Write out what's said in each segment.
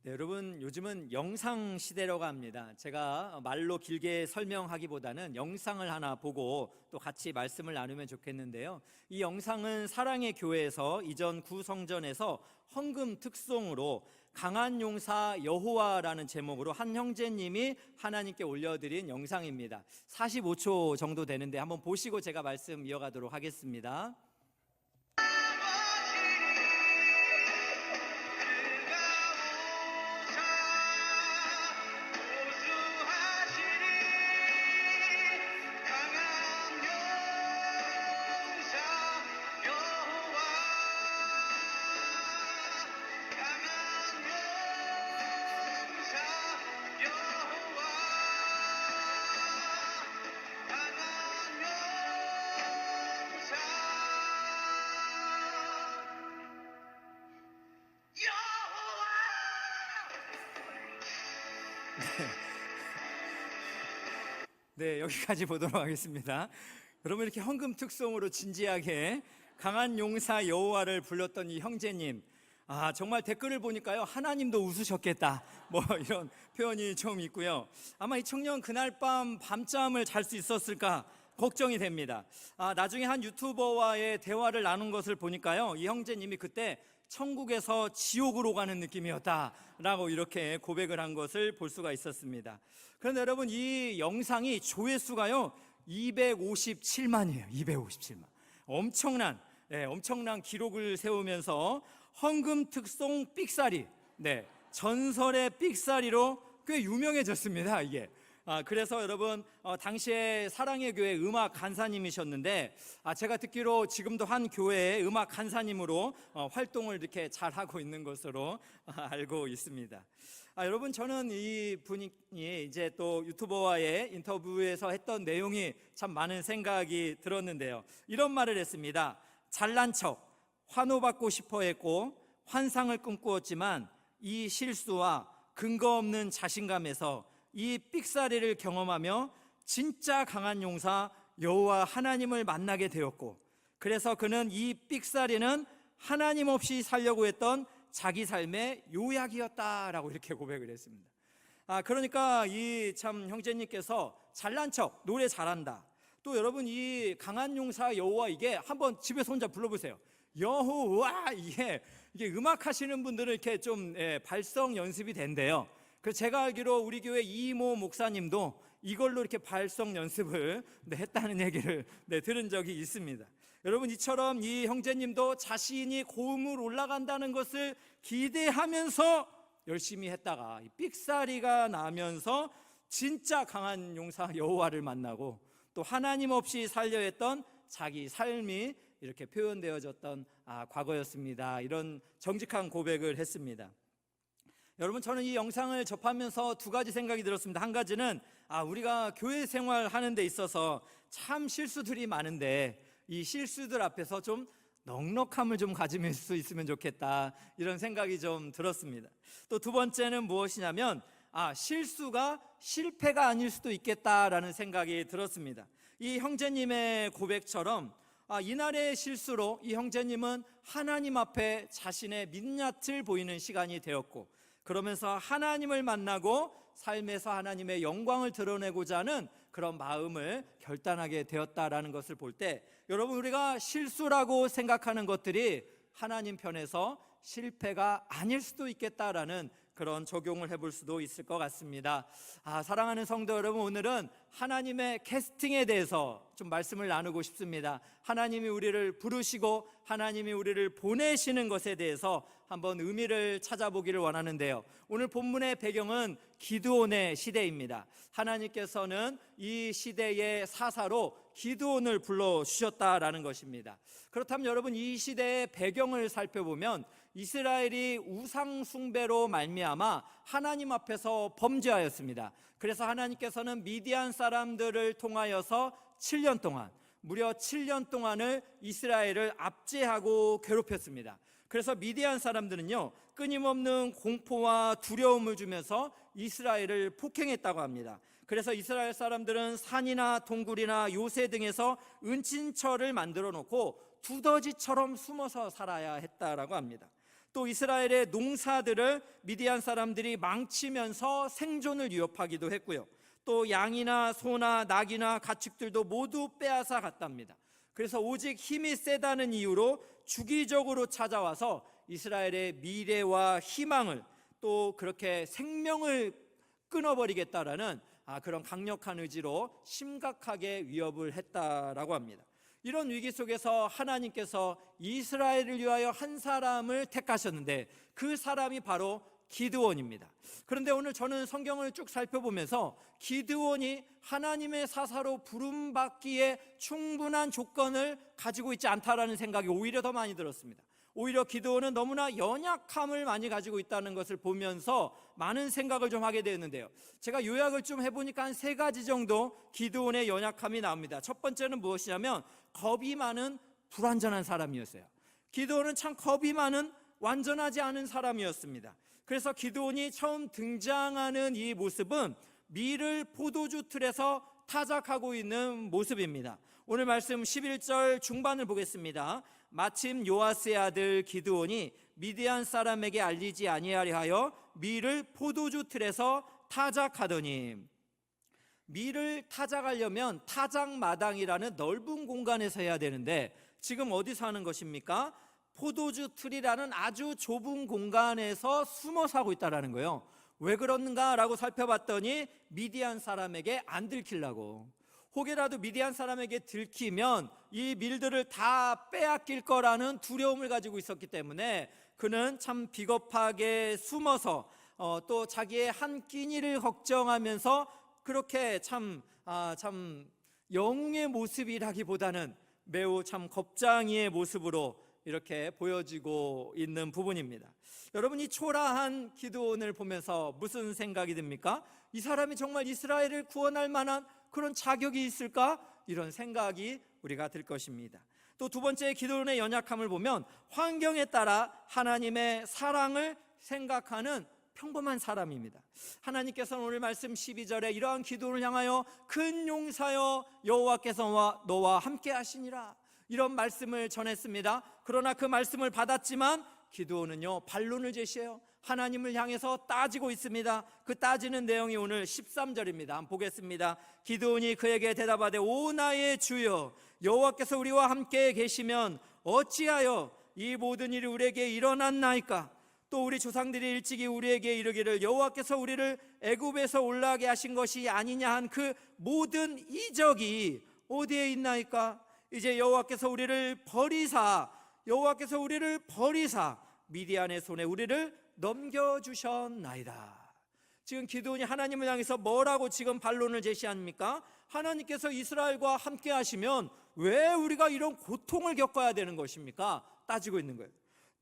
네, 여러분 요즘은 영상 시대라고 합니다. 제가 말로 길게 설명하기보다는 영상을 하나 보고 또 같이 말씀을 나누면 좋겠는데요. 이 영상은 사랑의 교회에서 이전 구성전에서 헌금 특송으로 강한 용사 여호와라는 제목으로 한 형제님이 하나님께 올려드린 영상입니다. 45초 정도 되는데 한번 보시고 제가 말씀 이어가도록 하겠습니다. 네, 여기까지 보도록 하겠습니다. 여러분 이렇게 헌금 특송으로 진지하게 강한 용사 여호와를 불렀던 이 형제님, 정말 댓글을 보니까요, 하나님도 웃으셨겠다 뭐 이런 표현이 좀 있고요. 아마 이 청년 그날 밤잠을 잘 수 있었을까 걱정이 됩니다. 나중에 한 유튜버와의 대화를 나눈 것을 보니까요, 이 형제님이 그때 천국에서 지옥으로 가는 느낌이었다라고 이렇게 고백을 한 것을 볼 수가 있었습니다. 그런데 여러분, 이 영상이 조회수가요 257만이에요. 257만. 엄청난 기록을 세우면서 헌금 특송 삑사리, 전설의 삑사리로 꽤 유명해졌습니다. 이게. 그래서 여러분, 당시에 사랑의 교회 음악 간사님이셨는데, 제가 듣기로 지금도 한 교회의 음악 간사님으로 활동을 이렇게 잘 하고 있는 것으로 알고 있습니다. 여러분, 저는 이 분이 이제 또 유튜버와의 인터뷰에서 했던 내용이 참 많은 생각이 들었는데요. 이런 말을 했습니다. 잘난 척, 환호받고 싶어 했고 환상을 꿈꾸었지만 이 실수와 근거 없는 자신감에서 이 삑사리를 경험하며 진짜 강한 용사 여호와 하나님을 만나게 되었고, 그래서 그는 이 삑사리는 하나님 없이 살려고 했던 자기 삶의 요약이었다라고 이렇게 고백을 했습니다. 그러니까 이 참 형제님께서 잘난 척, 노래 잘한다. 또 여러분, 이 강한 용사 여호와, 이게 한번 집에서 혼자 불러보세요. 여호와, 이게 음악 하시는 분들은 이렇게 좀 발성 연습이 된대요. 그래서 제가 알기로 우리 교회 이모 목사님도 이걸로 이렇게 발성 연습을 했다는 얘기를 들은 적이 있습니다. 여러분, 이처럼 이 형제님도 자신이 고음을 올라간다는 것을 기대하면서 열심히 했다가 이 삑사리가 나면서 진짜 강한 용사 여호와를 만나고 또 하나님 없이 살려 했던 자기 삶이 이렇게 표현되어졌던 과거였습니다. 이런 정직한 고백을 했습니다. 여러분, 저는 이 영상을 접하면서 두 가지 생각이 들었습니다. 한 가지는 우리가 교회 생활하는 데 있어서 참 실수들이 많은데 이 실수들 앞에서 좀 넉넉함을 좀 가질 수 있으면 좋겠다, 이런 생각이 좀 들었습니다. 또 두 번째는 무엇이냐면 실수가 실패가 아닐 수도 있겠다라는 생각이 들었습니다. 이 형제님의 고백처럼 이날의 실수로 이 형제님은 하나님 앞에 자신의 민낯을 보이는 시간이 되었고, 그러면서 하나님을 만나고 삶에서 하나님의 영광을 드러내고자 하는 그런 마음을 결단하게 되었다라는 것을 볼 때, 여러분, 우리가 실수라고 생각하는 것들이 하나님 편에서 실패가 아닐 수도 있겠다라는 그런 적용을 해볼 수도 있을 것 같습니다. 사랑하는 성도 여러분, 오늘은 하나님의 캐스팅에 대해서 좀 말씀을 나누고 싶습니다. 하나님이 우리를 부르시고 하나님이 우리를 보내시는 것에 대해서 한번 의미를 찾아보기를 원하는데요. 오늘 본문의 배경은 기드온의 시대입니다. 하나님께서는 이 시대의 사사로 기드온을 불러주셨다라는 것입니다. 그렇다면 여러분, 이 시대의 배경을 살펴보면 이스라엘이 우상 숭배로 말미암아 하나님 앞에서 범죄하였습니다. 그래서 하나님께서는 미디안 사람들을 통하여서 7년 동안, 무려 7년 동안을 이스라엘을 압제하고 괴롭혔습니다. 그래서 미디안 사람들은요, 끊임없는 공포와 두려움을 주면서 이스라엘을 폭행했다고 합니다. 그래서 이스라엘 사람들은 산이나 동굴이나 요새 등에서 은친처를 만들어 놓고 두더지처럼 숨어서 살아야 했다라고 합니다. 또 이스라엘의 농사들을 미디안 사람들이 망치면서 생존을 위협하기도 했고요. 또 양이나 소나 낙이나 가축들도 모두 빼앗아 갔답니다. 그래서 오직 힘이 세다는 이유로 주기적으로 찾아와서 이스라엘의 미래와 희망을, 또 그렇게 생명을 끊어버리겠다라는 그런 강력한 의지로 심각하게 위협을 했다라고 합니다. 이런 위기 속에서 하나님께서 이스라엘을 위하여 한 사람을 택하셨는데 그 사람이 바로 기드온입니다. 그런데 오늘 저는 성경을 쭉 살펴보면서 기드온이 하나님의 사사로 부름받기에 충분한 조건을 가지고 있지 않다라는 생각이 오히려 더 많이 들었습니다. 오히려 기드온은 너무나 연약함을 많이 가지고 있다는 것을 보면서 많은 생각을 좀 하게 되었는데요. 제가 요약을 좀 해보니까 한 3가지 정도 기드온의 연약함이 나옵니다. 첫 번째는 무엇이냐면 겁이 많은 불완전한 사람이었어요. 기드온은 참 겁이 많은 완전하지 않은 사람이었습니다. 그래서 기드온이 처음 등장하는 이 모습은 밀을 포도주 틀에서 타작하고 있는 모습입니다. 오늘 말씀 11절 중반을 보겠습니다. 마침 요아스의 아들 기드온이 미디안 사람에게 알리지 아니하려 하여 밀을 포도주 틀에서 타작하더니, 밀을 타작하려면 타작마당이라는 넓은 공간에서 해야 되는데 지금 어디서 하는 것입니까? 포도주 틀이라는 아주 좁은 공간에서 숨어서 하고 있다는 거예요. 왜 그런가라고 살펴봤더니 미디안 사람에게 안 들키려고. 혹여라도 미디안 사람에게 들키면 이 밀들을 다 빼앗길 거라는 두려움을 가지고 있었기 때문에 그는 참 비겁하게 숨어서 또 자기의 한 끼니를 걱정하면서 그렇게 참 영웅의 모습이라기보다는 매우 참 겁쟁이의 모습으로 이렇게 보여지고 있는 부분입니다. 여러분, 이 초라한 기드온을 보면서 무슨 생각이 듭니까? 이 사람이 정말 이스라엘을 구원할 만한 그런 자격이 있을까? 이런 생각이 우리가 들 것입니다. 또 두 번째 기드온의 연약함을 보면 환경에 따라 하나님의 사랑을 생각하는 평범한 사람입니다. 하나님께서는 오늘 말씀 12절에 이러한 기도를 향하여 큰 용사여 여호와께서 너와 함께 하시니라, 이런 말씀을 전했습니다. 그러나 그 말씀을 받았지만 기드온은요 반론을 제시해요. 하나님을 향해서 따지고 있습니다. 그 따지는 내용이 오늘 13절입니다. 한번 보겠습니다. 기드온이 그에게 대답하되 오 나의 주여 여호와께서 우리와 함께 계시면 어찌하여 이 모든 일이 우리에게 일어났나이까? 또 우리 조상들이 일찍이 우리에게 이르기를 여호와께서 우리를 애굽에서 올라가게 하신 것이 아니냐 한 그 모든 이적이 어디에 있나이까? 이제 여호와께서 우리를 버리사 미디안의 손에 우리를 넘겨주셨나이다. 지금 기드온이 하나님을 향해서 뭐라고 지금 반론을 제시합니까? 하나님께서 이스라엘과 함께 하시면 왜 우리가 이런 고통을 겪어야 되는 것입니까? 따지고 있는 거예요.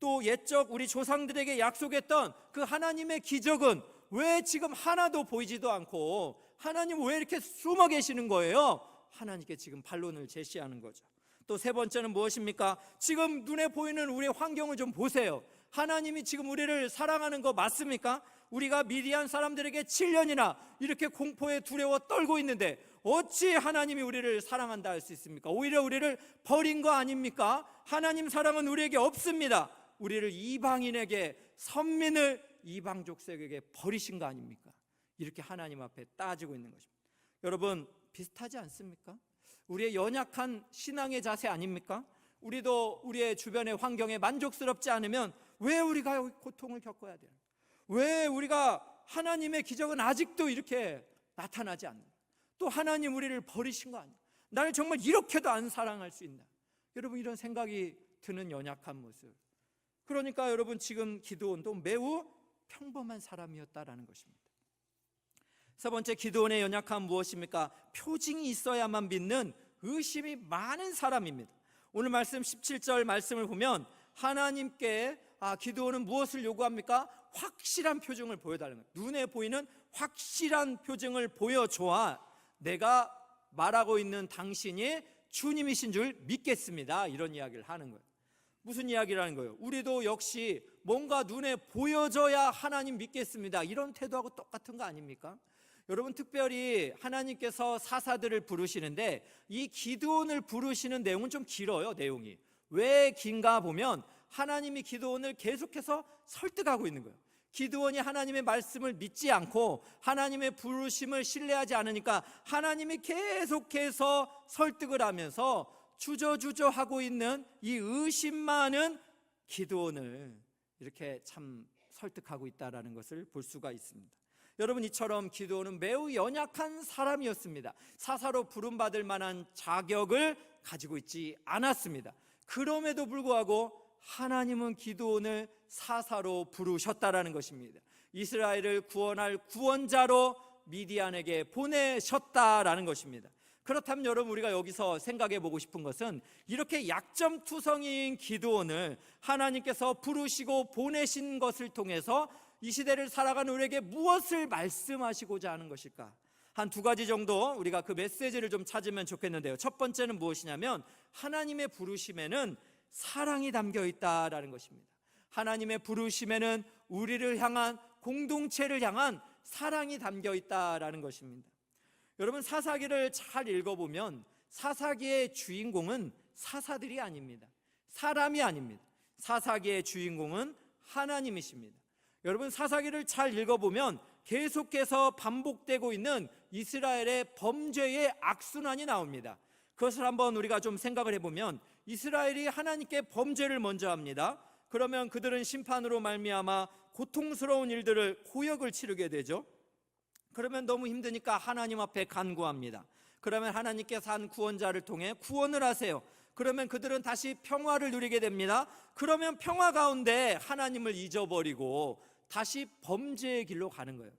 또 옛적 우리 조상들에게 약속했던 그 하나님의 기적은 왜 지금 하나도 보이지도 않고 하나님 왜 이렇게 숨어 계시는 거예요? 하나님께 지금 반론을 제시하는 거죠. 또 세 번째는 무엇입니까? 지금 눈에 보이는 우리의 환경을 좀 보세요. 하나님이 지금 우리를 사랑하는 거 맞습니까? 우리가 미디안 사람들에게 7년이나 이렇게 공포에 두려워 떨고 있는데 어찌 하나님이 우리를 사랑한다 할 수 있습니까? 오히려 우리를 버린 거 아닙니까? 하나님 사랑은 우리에게 없습니다. 우리를 이방인에게, 선민을 이방 족속에게 버리신 거 아닙니까? 이렇게 하나님 앞에 따지고 있는 것입니다. 여러분, 비슷하지 않습니까? 우리의 연약한 신앙의 자세 아닙니까? 우리도 우리의 주변의 환경에 만족스럽지 않으면 왜 우리가 고통을 겪어야 돼요? 왜 우리가 하나님의 기적은 아직도 이렇게 나타나지 않는, 또 하나님 우리를 버리신 거 아니에요? 나를 정말 이렇게도 안 사랑할 수 있나? 여러분, 이런 생각이 드는 연약한 모습. 그러니까 여러분, 지금 기드온도 매우 평범한 사람이었다라는 것입니다. 세 번째 기드온의 연약함 무엇입니까? 표징이 있어야만 믿는 의심이 많은 사람입니다. 오늘 말씀 17절 말씀을 보면 하나님께 기드온은 무엇을 요구합니까? 확실한 표징을 보여달라는 거예요. 눈에 보이는 확실한 표징을 보여줘야 내가 말하고 있는 당신이 주님이신 줄 믿겠습니다, 이런 이야기를 하는 거예요. 무슨 이야기를 하는 거예요? 우리도 역시 뭔가 눈에 보여져야 하나님 믿겠습니다, 이런 태도하고 똑같은 거 아닙니까? 여러분, 특별히 하나님께서 사사들을 부르시는데 이 기드온을 부르시는 내용은 좀 길어요. 내용이 왜 긴가 보면 하나님이 기드온을 계속해서 설득하고 있는 거예요. 기드온이 하나님의 말씀을 믿지 않고 하나님의 부르심을 신뢰하지 않으니까 하나님이 계속해서 설득을 하면서 주저주저하고 있는 이 의심 많은 기드온을 이렇게 참 설득하고 있다는 것을 볼 수가 있습니다. 여러분, 이처럼 기드온은 매우 연약한 사람이었습니다. 사사로 부름받을 만한 자격을 가지고 있지 않았습니다. 그럼에도 불구하고 하나님은 기드온을 사사로 부르셨다라는 것입니다. 이스라엘을 구원할 구원자로 미디안에게 보내셨다라는 것입니다. 그렇다면 여러분, 우리가 여기서 생각해 보고 싶은 것은 이렇게 약점투성이인 기드온을 하나님께서 부르시고 보내신 것을 통해서 이 시대를 살아가는 우리에게 무엇을 말씀하시고자 하는 것일까? 한 두 가지 정도 우리가 그 메시지를 좀 찾으면 좋겠는데요. 첫 번째는 무엇이냐면 하나님의 부르심에는 사랑이 담겨 있다라는 것입니다. 하나님의 부르심에는 우리를 향한, 공동체를 향한 사랑이 담겨 있다라는 것입니다. 여러분, 사사기를 잘 읽어보면 사사기의 주인공은 사사들이 아닙니다. 사람이 아닙니다. 사사기의 주인공은 하나님이십니다. 여러분, 사사기를 잘 읽어보면 계속해서 반복되고 있는 이스라엘의 범죄의 악순환이 나옵니다. 그것을 한번 우리가 좀 생각을 해보면 이스라엘이 하나님께 범죄를 먼저 합니다. 그러면 그들은 심판으로 말미암아 고통스러운 일들을, 고역을 치르게 되죠. 그러면 너무 힘드니까 하나님 앞에 간구합니다. 그러면 하나님께서 한 구원자를 통해 구원을 하세요. 그러면 그들은 다시 평화를 누리게 됩니다. 그러면 평화 가운데 하나님을 잊어버리고 다시 범죄의 길로 가는 거예요.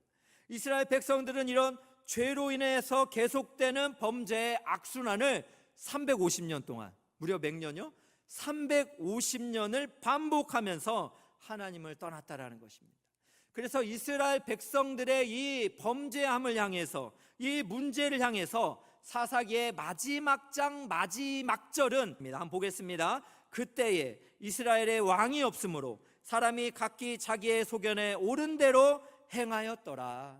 이스라엘 백성들은 이런 죄로 인해서 계속되는 범죄의 악순환을 350년 동안, 무려 몇 년요? 350년을 반복하면서 하나님을 떠났다라는 것입니다. 그래서 이스라엘 백성들의 이 범죄함을 향해서, 이 문제를 향해서 사사기의 마지막 장 마지막 절은 한번 보겠습니다. 그때에 이스라엘의 왕이 없으므로 사람이 각기 자기의 소견에 옳은 대로 행하였더라.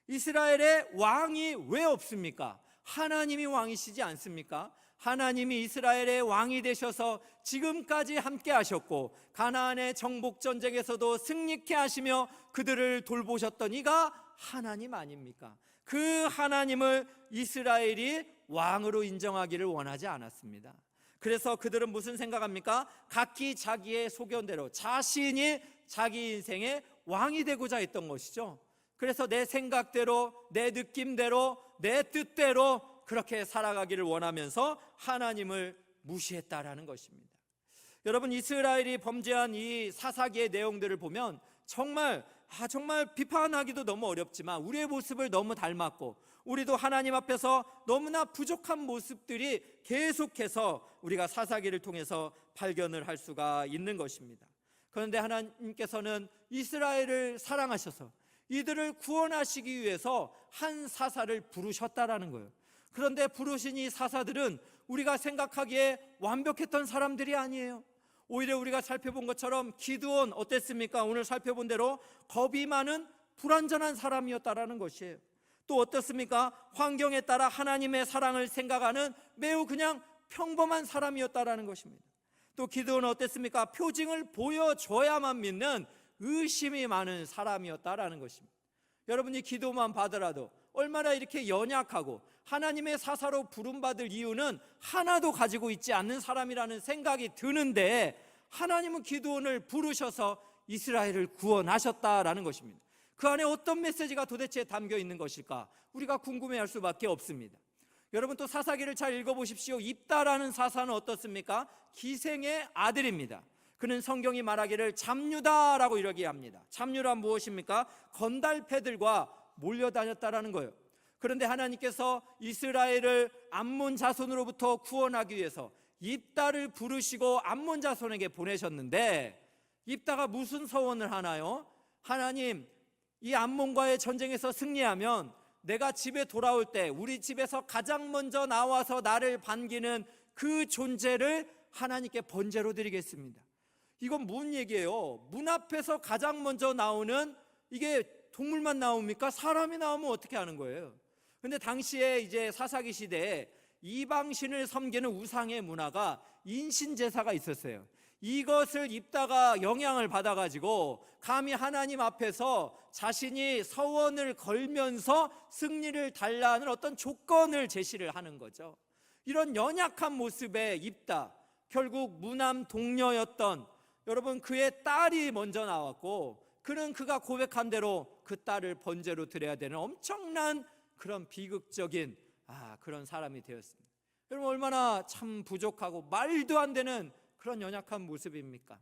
이스라엘의 왕이 왜 없습니까? 하나님이 왕이시지 않습니까? 하나님이 이스라엘의 왕이 되셔서 지금까지 함께 하셨고 가나안의 정복 전쟁에서도 승리케 하시며 그들을 돌보셨던 이가 하나님 아닙니까? 그 하나님을 이스라엘이 왕으로 인정하기를 원하지 않았습니다. 그래서 그들은 무슨 생각합니까? 각기 자기의 소견대로 자신이 자기 인생의 왕이 되고자 했던 것이죠. 그래서 내 생각대로, 내 느낌대로, 내 뜻대로 그렇게 살아가기를 원하면서 하나님을 무시했다라는 것입니다. 여러분, 이스라엘이 범죄한 이 사사기의 내용들을 보면 정말 비판하기도 너무 어렵지만 우리의 모습을 너무 닮았고 우리도 하나님 앞에서 너무나 부족한 모습들이 계속해서 우리가 사사기를 통해서 발견을 할 수가 있는 것입니다. 그런데 하나님께서는 이스라엘을 사랑하셔서 이들을 구원하시기 위해서 한 사사를 부르셨다라는 거예요. 그런데 부르신 이 사사들은 우리가 생각하기에 완벽했던 사람들이 아니에요. 오히려 우리가 살펴본 것처럼 기드온 어땠습니까? 오늘 살펴본 대로 겁이 많은 불완전한 사람이었다라는 것이에요. 또 어떻습니까? 환경에 따라 하나님의 사랑을 생각하는 매우 그냥 평범한 사람이었다라는 것입니다. 또 기드온은 어땠습니까? 표징을 보여줘야만 믿는 의심이 많은 사람이었다라는 것입니다. 여러분이 기도만 받으라도 얼마나 이렇게 연약하고 하나님의 사사로 부름받을 이유는 하나도 가지고 있지 않는 사람이라는 생각이 드는데 하나님은 기드온을 부르셔서 이스라엘을 구원하셨다라는 것입니다. 그 안에 어떤 메시지가 도대체 담겨 있는 것일까? 우리가 궁금해할 수밖에 없습니다. 여러분, 또 사사기를 잘 읽어보십시오. 입다라는 사사는 어떻습니까? 기생의 아들입니다. 그는 성경이 말하기를 잡류다라고 이야기합니다. 잡류란 무엇입니까? 건달패들과 몰려다녔다라는 거예요. 그런데 하나님께서 이스라엘을 암몬 자손으로부터 구원하기 위해서 입다를 부르시고 암몬 자손에게 보내셨는데 입다가 무슨 서원을 하나요? 하나님, 이 암몬과의 전쟁에서 승리하면 내가 집에 돌아올 때 우리 집에서 가장 먼저 나와서 나를 반기는 그 존재를 하나님께 번제로 드리겠습니다. 이건 무슨 얘기예요? 문 앞에서 가장 먼저 나오는, 이게 동물만 나옵니까? 사람이 나오면 어떻게 하는 거예요? 근데 당시에 이제 사사기 시대에 이방신을 섬기는 우상의 문화가 인신제사가 있었어요. 이것을 입다가 영향을 받아가지고 감히 하나님 앞에서 자신이 서원을 걸면서 승리를 달라는 어떤 조건을 제시를 하는 거죠. 이런 연약한 모습에 입다, 결국 무남 동녀였던 여러분 그의 딸이 먼저 나왔고, 그가 고백한 대로 그 딸을 번제로 드려야 되는 엄청난 그런 비극적인 그런 사람이 되었습니다. 여러분 얼마나 참 부족하고 말도 안 되는 그런 연약한 모습입니까?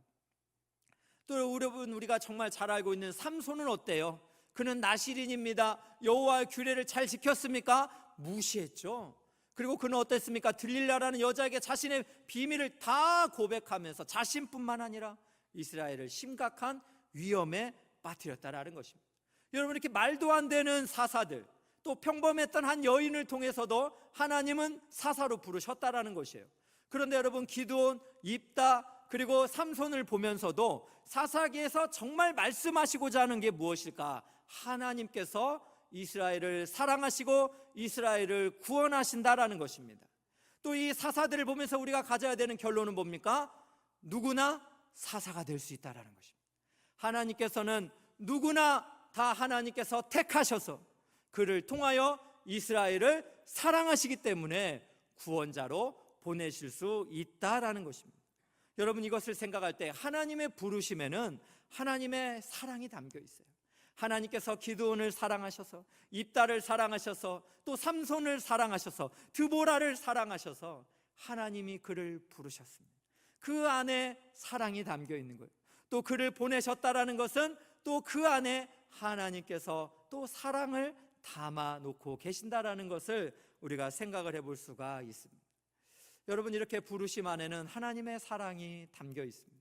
또 여러분 우리가 정말 잘 알고 있는 삼손은 어때요? 그는 나실인입니다. 여호와의 규례를 잘 지켰습니까? 무시했죠. 그리고 그는 어땠습니까? 들릴라라는 여자에게 자신의 비밀을 다 고백하면서 자신뿐만 아니라 이스라엘을 심각한 위험에 빠뜨렸다라는 것입니다. 여러분 이렇게 말도 안 되는 사사들, 또 평범했던 한 여인을 통해서도 하나님은 사사로 부르셨다라는 것이에요. 그런데 여러분 기드온, 입다, 그리고 삼손을 보면서도 사사기에서 정말 말씀하시고자 하는 게 무엇일까? 하나님께서 이스라엘을 사랑하시고 이스라엘을 구원하신다라는 것입니다. 또 이 사사들을 보면서 우리가 가져야 되는 결론은 뭡니까? 누구나 사사가 될 수 있다라는 것입니다. 하나님께서는 누구나 다 하나님께서 택하셔서 그를 통하여 이스라엘을 사랑하시기 때문에 구원자로 보내실 수 있다라는 것입니다. 여러분 이것을 생각할 때 하나님의 부르심에는 하나님의 사랑이 담겨 있어요. 하나님께서 기드온을 사랑하셔서, 입다를 사랑하셔서, 또 삼손을 사랑하셔서, 드보라를 사랑하셔서 하나님이 그를 부르셨습니다. 그 안에 사랑이 담겨 있는 거예요. 또 그를 보내셨다라는 것은 또 그 안에 하나님께서 또 사랑을 담아 놓고 계신다라는 것을 우리가 생각을 해볼 수가 있습니다. 여러분 이렇게 부르심 안에는 하나님의 사랑이 담겨 있습니다.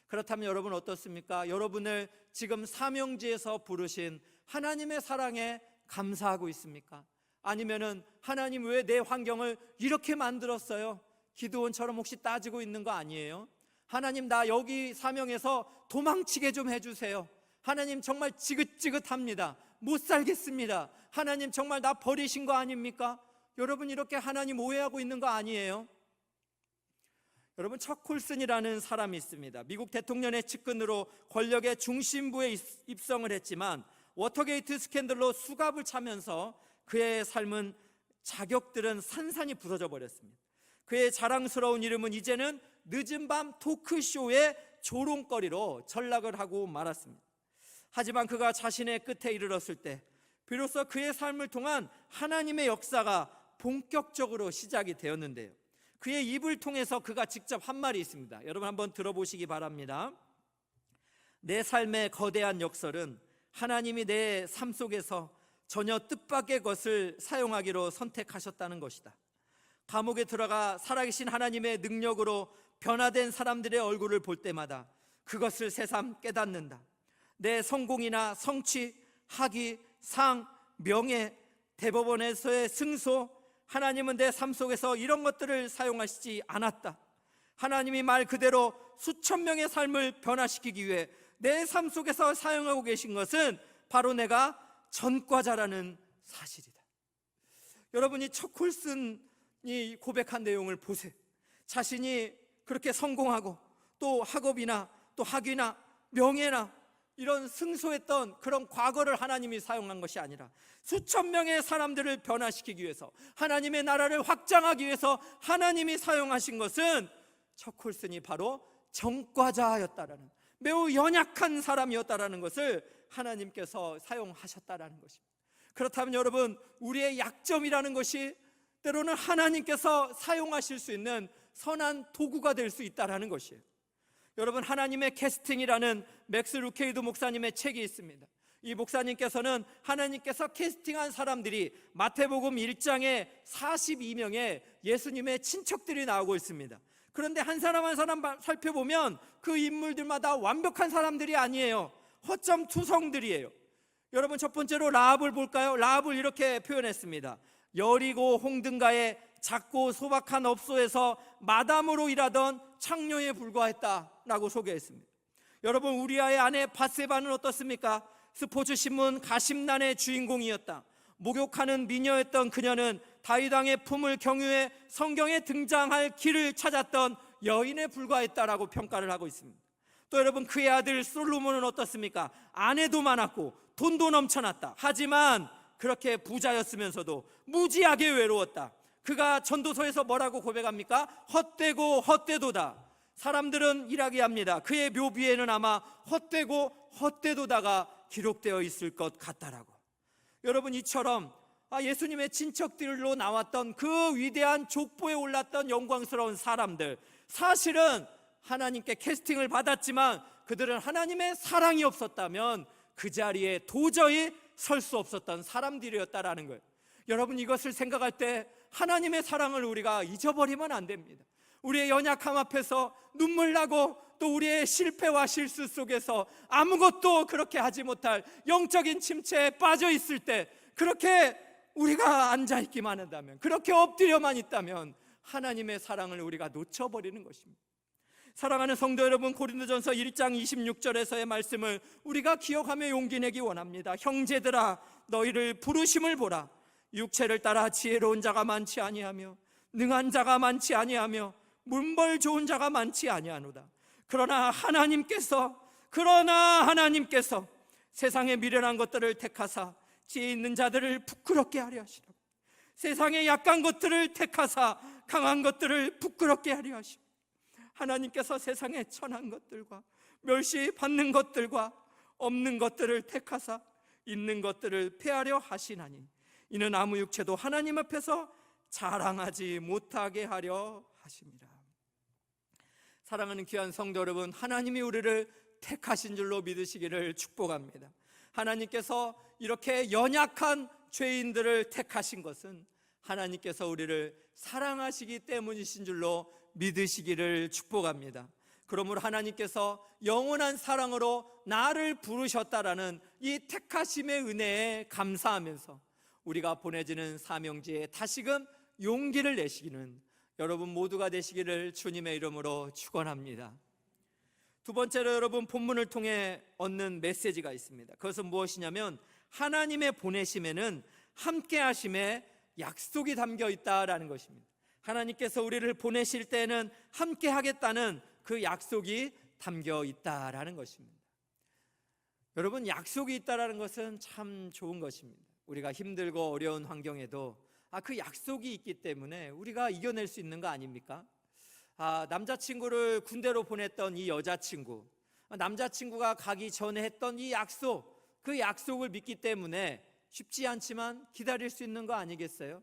그렇다면 여러분 어떻습니까? 여러분을 지금 사명지에서 부르신 하나님의 사랑에 감사하고 있습니까? 아니면은 하나님 왜 내 환경을 이렇게 만들었어요? 기드온처럼 혹시 따지고 있는 거 아니에요? 하나님 나 여기 사명에서 도망치게 좀 해주세요. 하나님 정말 지긋지긋합니다. 못 살겠습니다. 하나님 정말 나 버리신 거 아닙니까? 여러분 이렇게 하나님 오해하고 있는 거 아니에요? 여러분 척 콜슨이라는 사람이 있습니다. 미국 대통령의 측근으로 권력의 중심부에 입성을 했지만 워터게이트 스캔들로 수갑을 차면서 그의 삶은 자격들은 산산이 부서져 버렸습니다. 그의 자랑스러운 이름은 이제는 늦은 밤 토크쇼의 조롱거리로 전락을 하고 말았습니다. 하지만 그가 자신의 끝에 이르렀을 때 비로소 그의 삶을 통한 하나님의 역사가 본격적으로 시작이 되었는데요, 그의 입을 통해서 그가 직접 한 말이 있습니다. 여러분 한번 들어보시기 바랍니다. 내 삶의 거대한 역설은 하나님이 내 삶 속에서 전혀 뜻밖의 것을 사용하기로 선택하셨다는 것이다. 감옥에 들어가 살아계신 하나님의 능력으로 변화된 사람들의 얼굴을 볼 때마다 그것을 새삼 깨닫는다. 내 성공이나 성취, 학위, 상, 명예, 대법원에서의 승소, 하나님은 내 삶 속에서 이런 것들을 사용하시지 않았다. 하나님이 말 그대로 수천 명의 삶을 변화시키기 위해 내 삶 속에서 사용하고 계신 것은 바로 내가 전과자라는 사실이다. 여러분이 척 콜슨이 고백한 내용을 보세요. 자신이 그렇게 성공하고 또 학업이나 또 학위나 명예나 이런 승소했던 그런 과거를 하나님이 사용한 것이 아니라 수천 명의 사람들을 변화시키기 위해서, 하나님의 나라를 확장하기 위해서 하나님이 사용하신 것은 척 콜슨이 바로 전과자였다라는, 매우 연약한 사람이었다라는 것을 하나님께서 사용하셨다라는 것입니다. 그렇다면 여러분 우리의 약점이라는 것이 때로는 하나님께서 사용하실 수 있는 선한 도구가 될 수 있다라는 것이에요. 여러분 하나님의 캐스팅이라는 맥스 루케이드 목사님의 책이 있습니다. 이 목사님께서는 하나님께서 캐스팅한 사람들이 마태복음 1장에 42명의 예수님의 친척들이 나오고 있습니다. 그런데 한 사람 한 사람 살펴보면 그 인물들마다 완벽한 사람들이 아니에요. 허점 투성들이에요. 여러분 첫 번째로 라합을 볼까요? 라합을 이렇게 표현했습니다. 여리고 홍등가의 작고 소박한 업소에서 마담으로 일하던 창녀에 불과했다라고 소개했습니다. 여러분 우리아의 아내 바세바는 어떻습니까? 스포츠신문 가심란의 주인공이었다. 목욕하는 미녀였던 그녀는 다윗 왕의 품을 경유해 성경에 등장할 길을 찾았던 여인에 불과했다라고 평가를 하고 있습니다. 또 여러분, 그의 아들 솔로몬은 어떻습니까? 아내도 많았고 돈도 넘쳐났다. 하지만 그렇게 부자였으면서도 무지하게 외로웠다. 그가 전도서에서 뭐라고 고백합니까? 헛되고 헛되도다. 사람들은 이야기합니다. 그의 묘비에는 아마 헛되고 헛되도다가 기록되어 있을 것 같다라고. 여러분, 이처럼 예수님의 친척들로 나왔던 그 위대한 족보에 올랐던 영광스러운 사람들, 사실은 하나님께 캐스팅을 받았지만 그들은 하나님의 사랑이 없었다면 그 자리에 도저히 설 수 없었던 사람들이었다라는 거예요. 여러분, 이것을 생각할 때 하나님의 사랑을 우리가 잊어버리면 안 됩니다. 우리의 연약함 앞에서 눈물 나고 또 우리의 실패와 실수 속에서 아무것도 그렇게 하지 못할 영적인 침체에 빠져 있을 때, 그렇게 우리가 앉아 있기만 한다면, 그렇게 엎드려만 있다면 하나님의 사랑을 우리가 놓쳐버리는 것입니다. 사랑하는 성도 여러분, 고린도전서 1장 26절에서의 말씀을 우리가 기억하며 용기 내기 원합니다. 형제들아, 너희를 부르심을 보라. 육체를 따라 지혜로운 자가 많지 아니하며 능한 자가 많지 아니하며 문벌 좋은 자가 많지 아니하노다. 그러나 하나님께서 세상의 미련한 것들을 택하사 지혜 있는 자들을 부끄럽게 하려 하시라고. 세상의 약한 것들을 택하사 강한 것들을 부끄럽게 하려 하시고, 하나님께서 세상의 천한 것들과 멸시받는 것들과 없는 것들을 택하사 있는 것들을 폐하려 하시나니 이는 아무 육체도 하나님 앞에서 자랑하지 못하게 하려 하심이라. 사랑하는 귀한 성도 여러분, 하나님이 우리를 택하신 줄로 믿으시기를 축복합니다. 하나님께서 이렇게 연약한 죄인들을 택하신 것은 하나님께서 우리를 사랑하시기 때문이신 줄로 믿으시기를 축복합니다. 그러므로 하나님께서 영원한 사랑으로 나를 부르셨다라는 이 택하심의 은혜에 감사하면서 우리가 보내지는 사명지에 다시금 용기를 내시기는 여러분 모두가 되시기를 주님의 이름으로 축원합니다. 두 번째로 여러분, 본문을 통해 얻는 메시지가 있습니다. 그것은 무엇이냐면 하나님의 보내심에는 함께 하심의 약속이 담겨 있다라는 것입니다. 하나님께서 우리를 보내실 때는 함께 하겠다는 그 약속이 담겨 있다라는 것입니다. 여러분, 약속이 있다라는 것은 참 좋은 것입니다. 우리가 힘들고 어려운 환경에도 그 약속이 있기 때문에 우리가 이겨낼 수 있는 거 아닙니까? 남자친구를 군대로 보냈던 이 여자친구, 남자친구가 가기 전에 했던 이 약속, 그 약속을 믿기 때문에 쉽지 않지만 기다릴 수 있는 거 아니겠어요?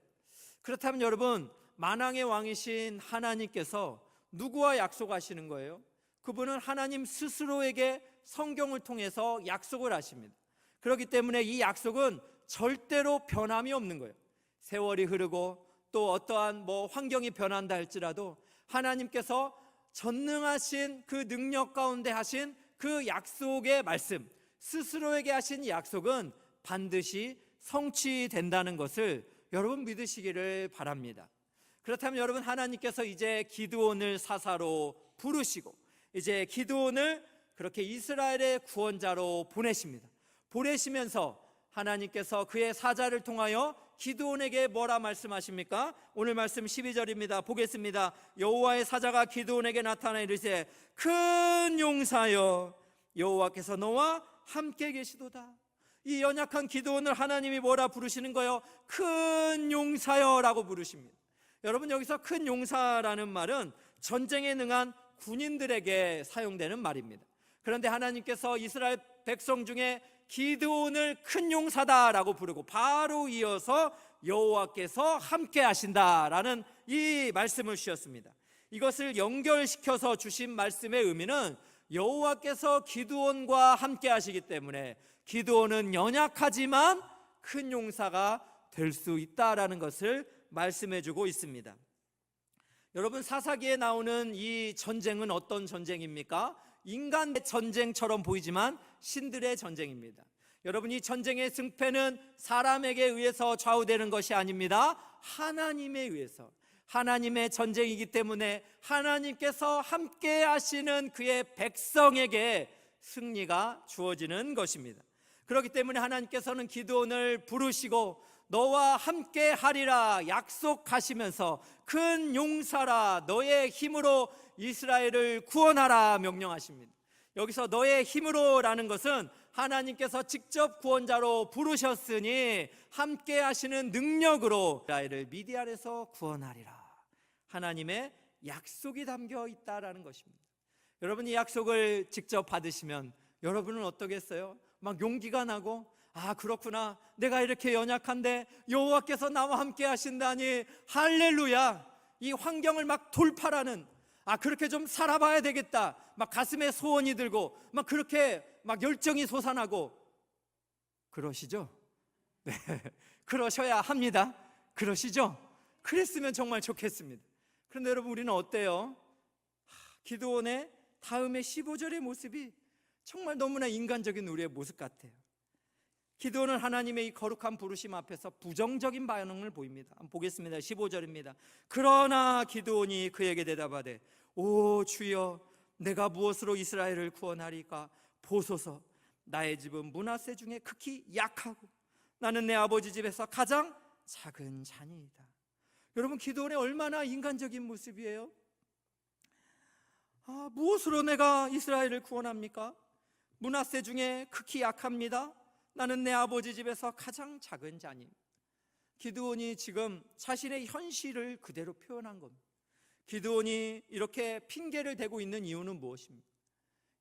그렇다면 여러분, 만왕의 왕이신 하나님께서 누구와 약속하시는 거예요? 그분은 하나님 스스로에게 성경을 통해서 약속을 하십니다. 그렇기 때문에 이 약속은 절대로 변함이 없는 거예요. 세월이 흐르고 또 어떠한 환경이 변한다 할지라도 하나님께서 전능하신 그 능력 가운데 하신 그 약속의 말씀, 스스로에게 하신 약속은 반드시 성취된다는 것을 여러분 믿으시기를 바랍니다. 그렇다면 여러분, 하나님께서 이제 기드온을 사사로 부르시고 이제 기드온을 그렇게 이스라엘의 구원자로 보내십니다. 보내시면서 하나님께서 그의 사자를 통하여 기드온에게 뭐라 말씀하십니까? 오늘 말씀 12절입니다. 보겠습니다. 여호와의 사자가 기드온에게 나타나 이르시되 큰 용사여, 여호와께서 너와 함께 계시도다. 이 연약한 기드온을 하나님이 뭐라 부르시는 거예요? 큰 용사여 라고 부르십니다. 여러분, 여기서 큰 용사라는 말은 전쟁에 능한 군인들에게 사용되는 말입니다. 그런데 하나님께서 이스라엘 백성 중에 기드온을 큰 용사다라고 부르고 바로 이어서 여호와께서 함께 하신다라는 이 말씀을 주셨습니다. 이것을 연결시켜서 주신 말씀의 의미는 여호와께서 기드온과 함께 하시기 때문에 기드온은 연약하지만 큰 용사가 될 수 있다라는 것을 말씀해주고 있습니다. 여러분, 사사기에 나오는 이 전쟁은 어떤 전쟁입니까? 인간의 전쟁처럼 보이지만 신들의 전쟁입니다. 여러분, 이 전쟁의 승패는 사람에게 의해서 좌우되는 것이 아닙니다. 하나님에 의해서, 하나님의 전쟁이기 때문에 하나님께서 함께 하시는 그의 백성에게 승리가 주어지는 것입니다. 그렇기 때문에 하나님께서는 기드온을 부르시고 너와 함께 하리라 약속하시면서 큰 용사라 너의 힘으로 이스라엘을 구원하라 명령하십니다. 여기서 너의 힘으로라는 것은 하나님께서 직접 구원자로 부르셨으니 함께 하시는 능력으로 이스라엘을 미디안에서 구원하리라. 하나님의 약속이 담겨 있다라는 것입니다. 여러분이 약속을 직접 받으시면 여러분은 어떠겠어요? 막 용기가 나고, 아 그렇구나, 내가 이렇게 연약한데 여호와께서 나와 함께 하신다니 할렐루야, 이 환경을 막 돌파라는, 아 그렇게 좀 살아봐야 되겠다, 막 가슴에 소원이 들고 막 그렇게 막 열정이 솟아나고 그러시죠? 네, 그러셔야 합니다. 그러시죠? 그랬으면 정말 좋겠습니다. 그런데 여러분, 우리는 어때요? 기드온의 다음의 15절의 모습이 정말 너무나 인간적인 우리의 모습 같아요. 기드온은 하나님의 이 거룩한 부르심 앞에서 부정적인 반응을 보입니다. 한번 보겠습니다. 15절입니다. 그러나 기드온이 그에게 대답하되 오 주여, 내가 무엇으로 이스라엘을 구원하리까? 보소서, 나의 집은 므낫세 중에 극히 약하고 나는 내 아버지 집에서 가장 작은 자니이다. 여러분, 기드온의 얼마나 인간적인 모습이에요? 무엇으로 내가 이스라엘을 구원합니까? 므낫세 중에 극히 약합니다. 나는 내 아버지 집에서 가장 작은 자님. 기드온이 지금 자신의 현실을 그대로 표현한 겁니다. 기드온이 이렇게 핑계를 대고 있는 이유는 무엇입니까?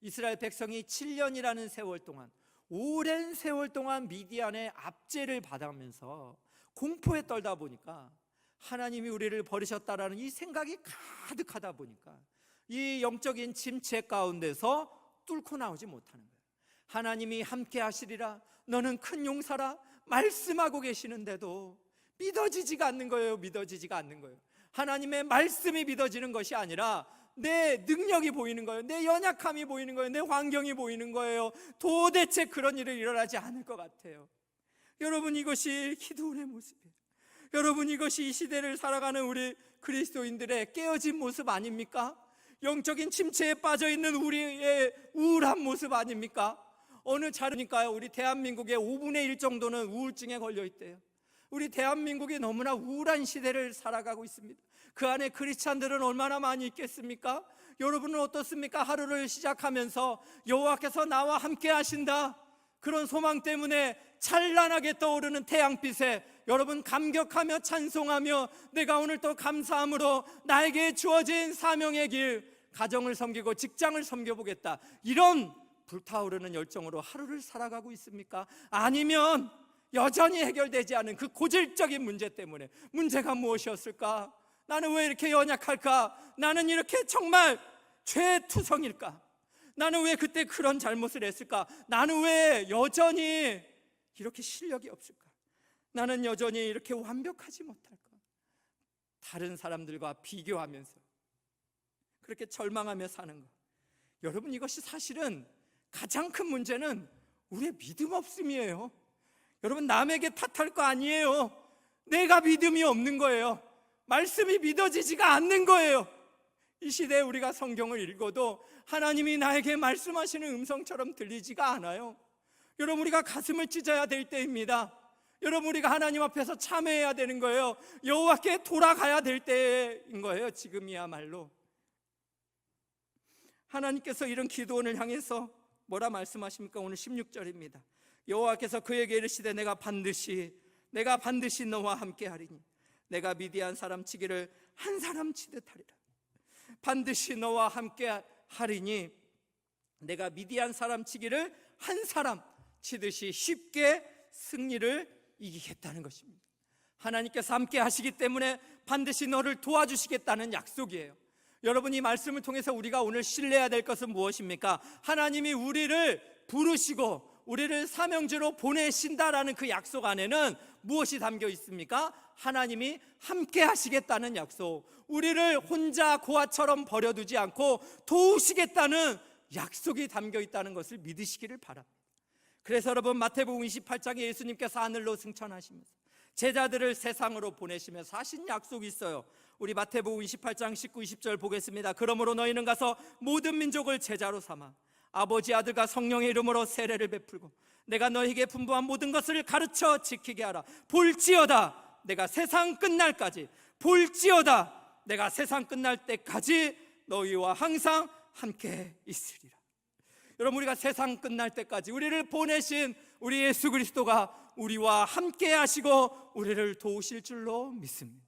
이스라엘 백성이 7년이라는 세월 동안, 오랜 세월 동안 미디안의 압제를 받으면서 공포에 떨다 보니까 하나님이 우리를 버리셨다라는 이 생각이 가득하다 보니까 이 영적인 침체 가운데서 뚫고 나오지 못하는 거예요. 하나님이 함께 하시리라, 너는 큰 용사라 말씀하고 계시는데도 믿어지지가 않는 거예요. 믿어지지가 않는 거예요. 하나님의 말씀이 믿어지는 것이 아니라 내 능력이 보이는 거예요. 내 연약함이 보이는 거예요. 내 환경이 보이는 거예요. 도대체 그런 일이 일어나지 않을 것 같아요. 여러분, 이것이 기드온의 모습이에요. 여러분, 이것이 이 시대를 살아가는 우리 그리스도인들의 깨어진 모습 아닙니까? 영적인 침체에 빠져있는 우리의 우울한 모습 아닙니까? 어느 자료니까요, 우리 대한민국의 5분의 1 정도는 우울증에 걸려있대요. 우리 대한민국이 너무나 우울한 시대를 살아가고 있습니다. 그 안에 크리스찬들은 얼마나 많이 있겠습니까? 여러분은 어떻습니까? 하루를 시작하면서 여호와께서 나와 함께 하신다, 그런 소망 때문에 찬란하게 떠오르는 태양빛에 여러분 감격하며 찬송하며 내가 오늘 또 감사함으로 나에게 주어진 사명의 길, 가정을 섬기고 직장을 섬겨보겠다, 이런 불타오르는 열정으로 하루를 살아가고 있습니까? 아니면 여전히 해결되지 않은 그 고질적인 문제 때문에, 문제가 무엇이었을까? 나는 왜 이렇게 연약할까? 나는 이렇게 정말 죄투성일까? 나는 왜 그때 그런 잘못을 했을까? 나는 왜 여전히 이렇게 실력이 없을까? 나는 여전히 이렇게 완벽하지 못할까? 다른 사람들과 비교하면서 그렇게 절망하며 사는 것, 여러분, 이것이 사실은 가장 큰 문제는 우리의 믿음 없음이에요. 여러분, 남에게 탓할 거 아니에요. 내가 믿음이 없는 거예요. 말씀이 믿어지지가 않는 거예요. 이 시대에 우리가 성경을 읽어도 하나님이 나에게 말씀하시는 음성처럼 들리지가 않아요. 여러분, 우리가 가슴을 찢어야 될 때입니다. 여러분, 우리가 하나님 앞에서 참회해야 되는 거예요. 여호와께 돌아가야 될 때인 거예요. 지금이야말로. 하나님께서 이런 기드온을 향해서 뭐라 말씀하십니까? 오늘 16절입니다. 여호와께서 그에게 이르시되 내가 반드시 너와 함께 하리니 내가 미디안 사람 치기를 한 사람 치듯 하리라. 반드시 너와 함께 하리니 내가 미디안 사람 치기를 한 사람 치듯이 쉽게 승리를 이기겠다는 것입니다. 하나님께서 함께 하시기 때문에 반드시 너를 도와주시겠다는 약속이에요. 여러분, 이 말씀을 통해서 우리가 오늘 신뢰해야 될 것은 무엇입니까? 하나님이 우리를 부르시고 우리를 사명지로 보내신다라는 그 약속 안에는 무엇이 담겨 있습니까? 하나님이 함께 하시겠다는 약속, 우리를 혼자 고아처럼 버려두지 않고 도우시겠다는 약속이 담겨 있다는 것을 믿으시기를 바랍니다. 그래서 여러분, 마태복음 28장에 예수님께서 하늘로 승천하시면서 제자들을 세상으로 보내시면서 하신 약속이 있어요. 우리 마태복음 28장 19, 20절 보겠습니다. 그러므로 너희는 가서 모든 민족을 제자로 삼아 아버지, 아들과 성령의 이름으로 세례를 베풀고 내가 너에게 분부한 모든 것을 가르쳐 지키게 하라. 볼지어다 내가 세상 끝날까지, 볼지어다 내가 세상 끝날 때까지 너희와 항상 함께 있으리라. 여러분, 우리가 세상 끝날 때까지 우리를 보내신 우리 예수 그리스도가 우리와 함께 하시고 우리를 도우실 줄로 믿습니다.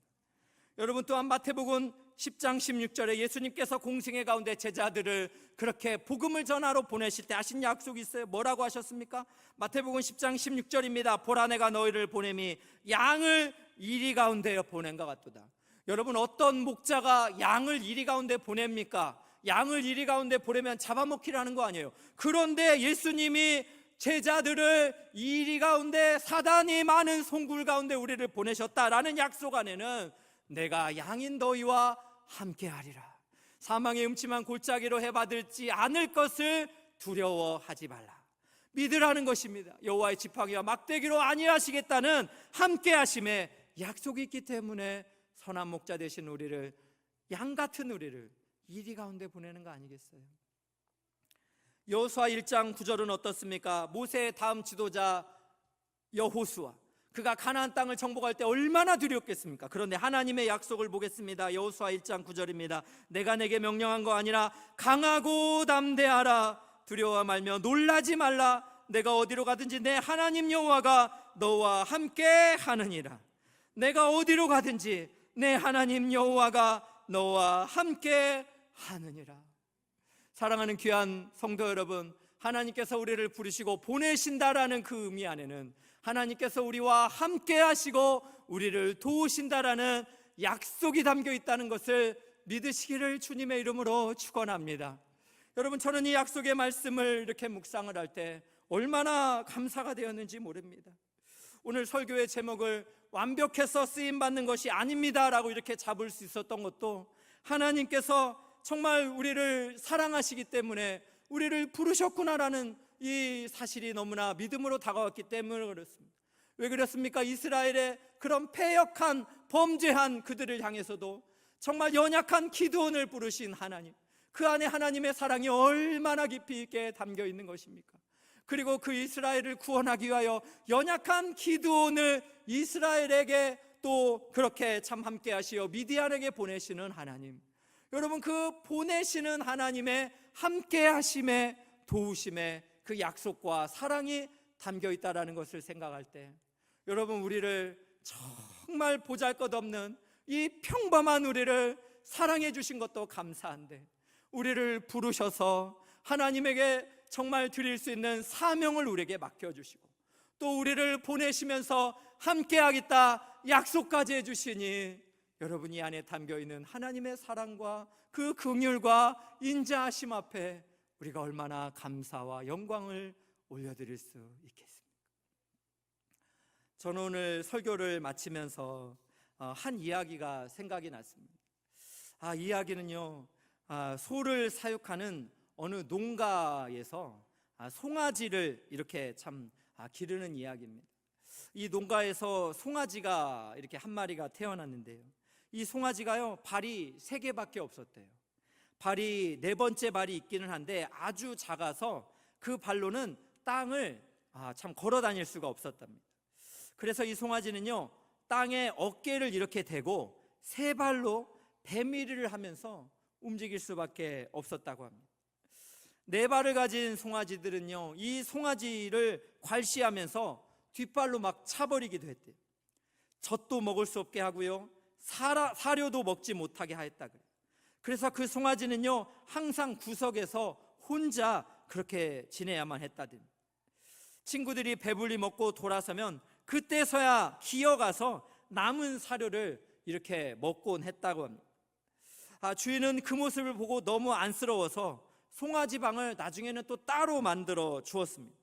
여러분, 또한 마태복음 10장 16절에 예수님께서 공생애 가운데 제자들을 그렇게 복음을 전하러 보내실 때 하신 약속이 있어요. 뭐라고 하셨습니까? 마태복음 10장 16절입니다. 보라, 내가 너희를 보냄이 양을 이리 가운데 보낸 것 같도다. 여러분, 어떤 목자가 양을 이리 가운데 보냅니까? 양을 이리 가운데 보내면 잡아먹기라는 거 아니에요. 그런데 예수님이 제자들을 이리 가운데 사단이 많은 송굴 가운데 우리를 보내셨다라는 약속 안에는 내가 양인 너희와 함께하리라. 사망의 음침한 골짜기로 해받을지 않을 것을 두려워하지 말라. 믿으라는 것입니다. 여호와의 지팡이와 막대기로 안위하시겠다는 함께하심에 약속이 있기 때문에 선한 목자 되신 우리를, 양 같은 우리를 이리 가운데 보내는 거 아니겠어요? 여호수아 1장 9절은 어떻습니까? 모세의 다음 지도자 여호수아, 그가 가나안 땅을 정복할 때 얼마나 두려웠겠습니까? 그런데 하나님의 약속을 보겠습니다. 여호수아 1장 9절입니다. 내가 내게 명령한 거 아니라 강하고 담대하라. 두려워 말며 놀라지 말라. 내가 어디로 가든지 내 하나님 여호와가 너와 함께 하느니라. 내가 어디로 가든지 내 하나님 여호와가 너와 함께 하느니라. 사랑하는 귀한 성도 여러분, 하나님께서 우리를 부르시고 보내신다라는 그 의미 안에는 하나님께서 우리와 함께 하시고 우리를 도우신다라는 약속이 담겨 있다는 것을 믿으시기를 주님의 이름으로 축원합니다. 여러분, 저는 이 약속의 말씀을 이렇게 묵상을 할 때 얼마나 감사가 되었는지 모릅니다. 오늘 설교의 제목을 완벽해서 쓰임받는 것이 아닙니다 라고 이렇게 잡을 수 있었던 것도 하나님께서 정말 우리를 사랑하시기 때문에 우리를 부르셨구나라는 이 사실이 너무나 믿음으로 다가왔기 때문에 그렇습니다. 왜 그렇습니까? 이스라엘의 그런 패역한 범죄한 그들을 향해서도 정말 연약한 기드온을 부르신 하나님, 그 안에 하나님의 사랑이 얼마나 깊이 있게 담겨 있는 것입니까? 그리고 그 이스라엘을 구원하기 위하여 연약한 기드온을 이스라엘에게 또 그렇게 참 함께 하시어 미디안에게 보내시는 하나님, 여러분, 그 보내시는 하나님의 함께 하심에 도우심에 그 약속과 사랑이 담겨 있다라는 것을 생각할 때 여러분, 우리를 정말 보잘것없는 이 평범한 우리를 사랑해 주신 것도 감사한데 우리를 부르셔서 하나님에게 정말 드릴 수 있는 사명을 우리에게 맡겨주시고 또 우리를 보내시면서 함께 하겠다 약속까지 해주시니 여러분, 이 안에 담겨있는 하나님의 사랑과 그 긍휼과 인자하심 앞에 우리가 얼마나 감사와 영광을 올려드릴 수 있겠습니까? 저는 오늘 설교를 마치면서 한 이야기가 생각이 났습니다. 이 이야기는요, 소를 사육하는 어느 농가에서 송아지를 이렇게 참 기르는 이야기입니다. 이 농가에서 송아지가 이렇게 한 마리가 태어났는데요, 이 송아지가요 발이 3개밖에 없었대요. 발이 4번째 발이 있기는 한데 아주 작아서 그 발로는 땅을 참 걸어 다닐 수가 없었답니다. 그래서 이 송아지는요 땅에 어깨를 이렇게 대고 3발로 배밀이를 하면서 움직일 수밖에 없었다고 합니다. 4발을 가진 송아지들은요 이 송아지를 괄시하면서 뒷발로 막 차버리기도 했대요. 젖도 먹을 수 없게 하고요, 사료도 먹지 못하게 하였다 그래요. 그래서 그 송아지는요 항상 구석에서 혼자 그렇게 지내야만 했다든. 친구들이 배불리 먹고 돌아서면 그때서야 기어가서 남은 사료를 이렇게 먹곤 했다고 합니다. 주인은 그 모습을 보고 너무 안쓰러워서 송아지 방을 나중에는 또 따로 만들어 주었습니다.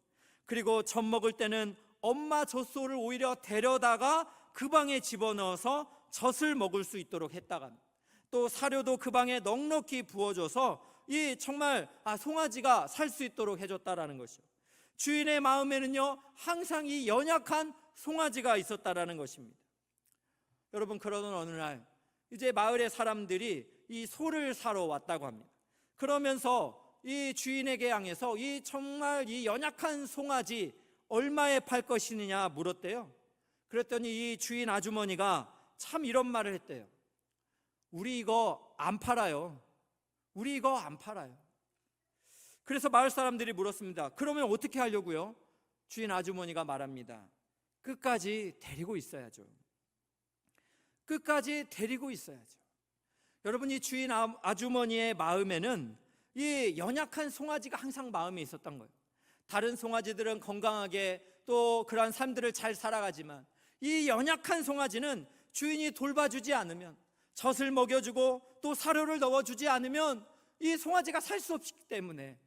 그리고 젖 먹을 때는 엄마 젖소를 오히려 데려다가 그 방에 집어넣어서 젖을 먹을 수 있도록 했다가 합니다. 또 사료도 그 방에 넉넉히 부어줘서 이 정말 송아지가 살 수 있도록 해줬다라는 것이죠. 주인의 마음에는요 항상 이 연약한 송아지가 있었다라는 것입니다. 여러분, 그러던 어느 날 이제 마을의 사람들이 이 소를 사러 왔다고 합니다. 그러면서 이 주인에게 향해서 이 정말 이 연약한 송아지 얼마에 팔 것이느냐 물었대요. 그랬더니 이 주인 아주머니가 참 이런 말을 했대요. 우리 이거 안 팔아요. 우리 이거 안 팔아요. 그래서 마을 사람들이 물었습니다. 그러면 어떻게 하려고요? 주인 아주머니가 말합니다. 끝까지 데리고 있어야죠. 끝까지 데리고 있어야죠. 여러분, 이 주인 아주머니의 마음에는 이 연약한 송아지가 항상 마음에 있었던 거예요. 다른 송아지들은 건강하게 또 그러한 삶들을 잘 살아가지만 이 연약한 송아지는 주인이 돌봐주지 않으면, 젖을 먹여주고 또 사료를 넣어주지 않으면 이 송아지가 살 수 없기 때문에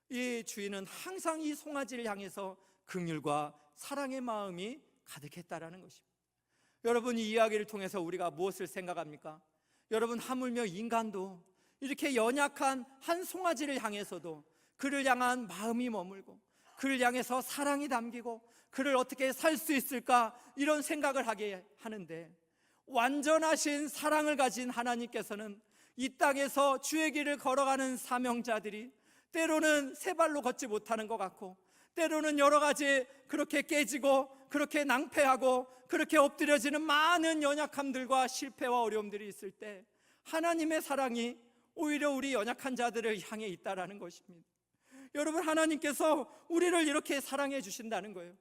이 주인은 항상 이 송아지를 향해서 긍휼과 사랑의 마음이 가득했다라는 것입니다. 여러분, 이 이야기를 통해서 우리가 무엇을 생각합니까? 여러분, 하물며 인간도 이렇게 연약한 한 송아지를 향해서도 그를 향한 마음이 머물고 그를 향해서 사랑이 담기고 그를 어떻게 살 수 있을까, 이런 생각을 하게 하는데, 완전하신 사랑을 가진 하나님께서는 이 땅에서 주의 길을 걸어가는 사명자들이 때로는 세 발로 걷지 못하는 것 같고, 때로는 여러 가지 그렇게 깨지고 그렇게 낭패하고 그렇게 엎드려지는 많은 연약함들과 실패와 어려움들이 있을 때 하나님의 사랑이 오히려 우리 연약한 자들을 향해 있다라는 것입니다. 여러분, 하나님께서 우리를 이렇게 사랑해 주신다는 거예요.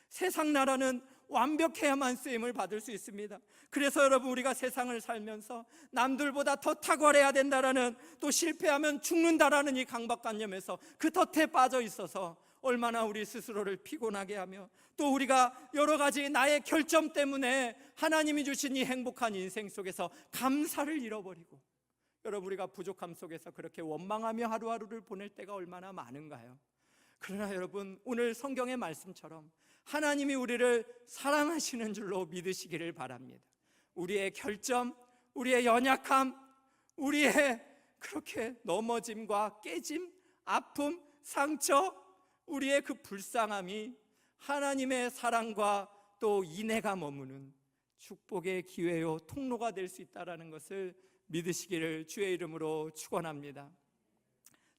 세상 나라는 완벽해야만 쓰임을 받을 수 있습니다. 그래서 여러분, 우리가 세상을 살면서 남들보다 더 탁월해야 된다라는, 또 실패하면 죽는다라는 이 강박관념에서 그 덫에 빠져 있어서 얼마나 우리 스스로를 피곤하게 하며, 또 우리가 여러 가지 나의 결점 때문에 하나님이 주신 이 행복한 인생 속에서 감사를 잃어버리고, 여러분, 우리가 부족함 속에서 그렇게 원망하며 하루하루를 보낼 때가 얼마나 많은가요? 그러나 여러분, 오늘 성경의 말씀처럼 하나님이 우리를 사랑하시는 줄로 믿으시기를 바랍니다. 우리의 결점, 우리의 연약함, 우리의 그렇게 넘어짐과 깨짐, 아픔, 상처, 우리의 그 불쌍함이 하나님의 사랑과 또 인애가 머무는 축복의 기회요 통로가 될 수 있다는 것을 믿으시기를 주의 이름으로 축원합니다.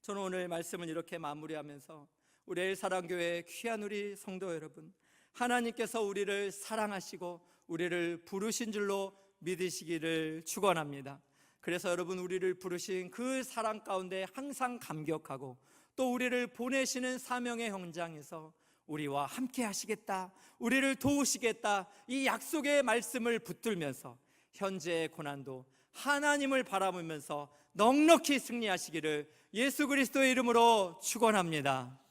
저는 오늘 말씀을 이렇게 마무리하면서 우리 엘사랑교회 귀한 우리 성도 여러분, 하나님께서 우리를 사랑하시고 우리를 부르신 줄로 믿으시기를 축원합니다. 그래서 여러분, 우리를 부르신 그 사랑 가운데 항상 감격하고, 또 우리를 보내시는 사명의 현장에서 우리와 함께 하시겠다, 우리를 도우시겠다, 이 약속의 말씀을 붙들면서 현재의 고난도 하나님을 바라보면서 넉넉히 승리하시기를 예수 그리스도의 이름으로 축원합니다.